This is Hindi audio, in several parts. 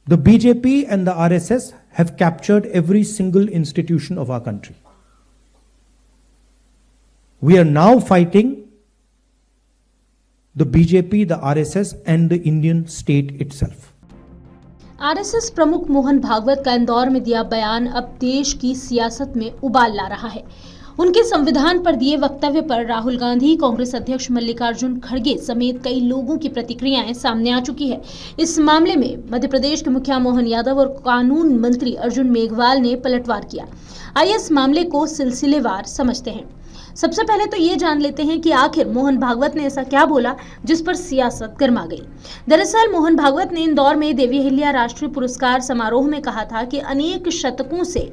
The BJP and the RSS have captured every single institution of our country. We are now fighting the BJP, the RSS and the Indian state itself. RSS प्रमुख मोहन भागवत का इंदौर में दिया बयान अब देश की सियासत में उबाल ला रहा है। उनके संविधान पर दिए वक्तव्य पर राहुल गांधी, कांग्रेस अध्यक्ष मल्लिकार्जुन खड़गे समेत कई लोगों की प्रतिक्रियाएं सामने आ चुकी है। इस मामले में मध्य प्रदेश के मुखिया मोहन यादव और कानून मंत्री अर्जुन मेघवाल ने पलटवार किया। आइए इस मामले को सिलसिलेवार समझते हैं। सबसे पहले तो ये जान लेते हैं कि आखिर मोहन भागवत ने ऐसा क्या बोला जिस पर सियासत गर्मा गई। दरअसल मोहन भागवत ने इंदौर में देवी अहिल्या राष्ट्रीय पुरस्कार समारोह में कहा था कि अनेक शतकों से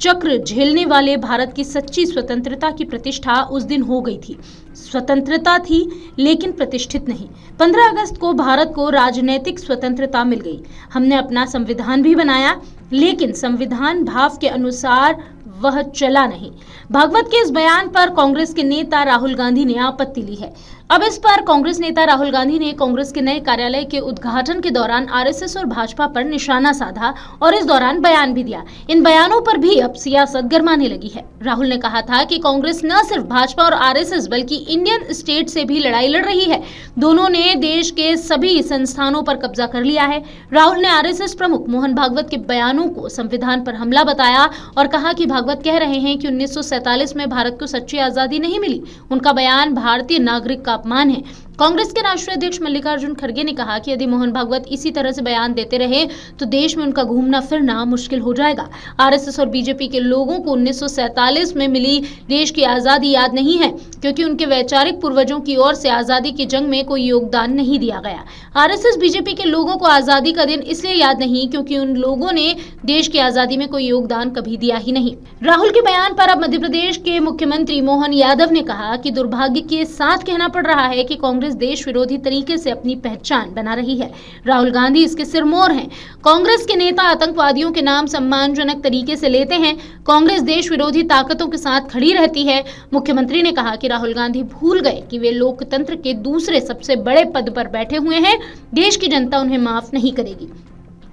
चक्र झेलने वाले भारत की सच्ची स्वतंत्रता की प्रतिष्ठा उस दिन हो गई थी। स्वतंत्रता थी लेकिन प्रतिष्ठित नहीं। 15 अगस्त को भारत को राजनीतिक स्वतंत्रता मिल गई। हमने अपना संविधान भी बनाया लेकिन संविधान भाव के अनुसार वह चला नहीं। भागवत के इस बयान पर कांग्रेस के नेता राहुल गांधी ने आपत्ति ली है। अब इस पर कांग्रेस नेता राहुल गांधी ने कांग्रेस के नए कार्यालय के उद्घाटन के दौरान आरएसएस और भाजपा पर निशाना साधा और इस दौरान बयान भी दिया। इन बयानों पर भी अब सियासत गरमाने लगी है। राहुल ने कहा था कि कांग्रेस न सिर्फ भाजपा और आरएसएस बल्कि इंडियन स्टेट से भी लड़ाई लड़ रही है। दोनों ने देश के सभी संस्थानों पर कब्जा कर लिया है। राहुल ने आरएसएस प्रमुख मोहन भागवत के बयानों को संविधान पर हमला बताया और कहा कि भागवत कह रहे हैं कि 1947 में भारत को सच्ची आजादी नहीं मिली। उनका बयान भारतीय नागरिक का अपमान है। कांग्रेस के राष्ट्रीय अध्यक्ष मल्लिकार्जुन खड़गे ने कहा कि यदि मोहन भागवत इसी तरह से बयान देते रहे तो देश में उनका घूमना फिरना मुश्किल हो जाएगा। आरएसएस और बीजेपी के लोगों को 1947 में मिली देश की आजादी याद नहीं है क्योंकि उनके वैचारिक पूर्वजों की ओर से आजादी की जंग में कोई योगदान नहीं दिया गया। आरएसएस बीजेपी के लोगों को आजादी का दिन इसलिए याद नहीं क्योंकि उन लोगों ने देश की आजादी में कोई योगदान कभी दिया ही नहीं। राहुल के बयान पर अब मध्य प्रदेश के मुख्यमंत्री मोहन यादव ने कहा कि दुर्भाग्य के साथ कहना पड़ रहा है कि कांग्रेस देश विरोधी तरीके से अपनी पहचान बना रही है। राहुल गांधी इसके सिरमौर हैं। कांग्रेस के नेता आतंकवादियों के नाम सम्मानजनक तरीके से लेते हैं। कांग्रेस देश विरोधी ताकतों के साथ खड़ी रहती है। मुख्यमंत्री ने कहा कि राहुल गांधी भूल गए कि वे लोकतंत्र के दूसरे सबसे बड़े पद पर बैठे हुए हैं। देश की जनता उन्हें माफ नहीं करेगी।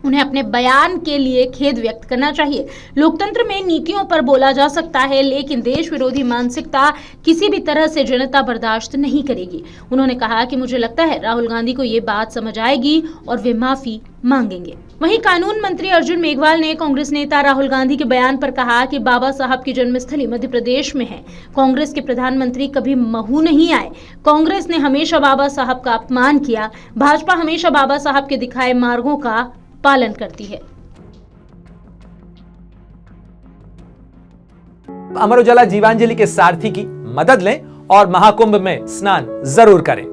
उन्हें अपने बयान के लिए खेद व्यक्त करना चाहिए। लोकतंत्र में नीतियों पर बोला जा सकता है लेकिन देश विरोधी मानसिकता किसी भी तरह से जनता बर्दाश्त नहीं करेगी। उन्होंने कहा कि मुझे लगता है राहुल गांधी को ये बात समझ आएगी और वे माफी मांगेंगे। वहीं कानून मंत्री अर्जुन मेघवाल ने कांग्रेस नेता राहुल गांधी के बयान पर कहा कि बाबा साहब की जन्मस्थली मध्य प्रदेश में है। कांग्रेस के प्रधानमंत्री कभी महू नहीं आए। कांग्रेस ने हमेशा बाबा साहब का अपमान किया। भाजपा हमेशा बाबा साहब के दिखाए मार्गों का पालन करती है। अमर उजाला जीवांजलि के सारथी की मदद लें और महाकुंभ में स्नान जरूर करें।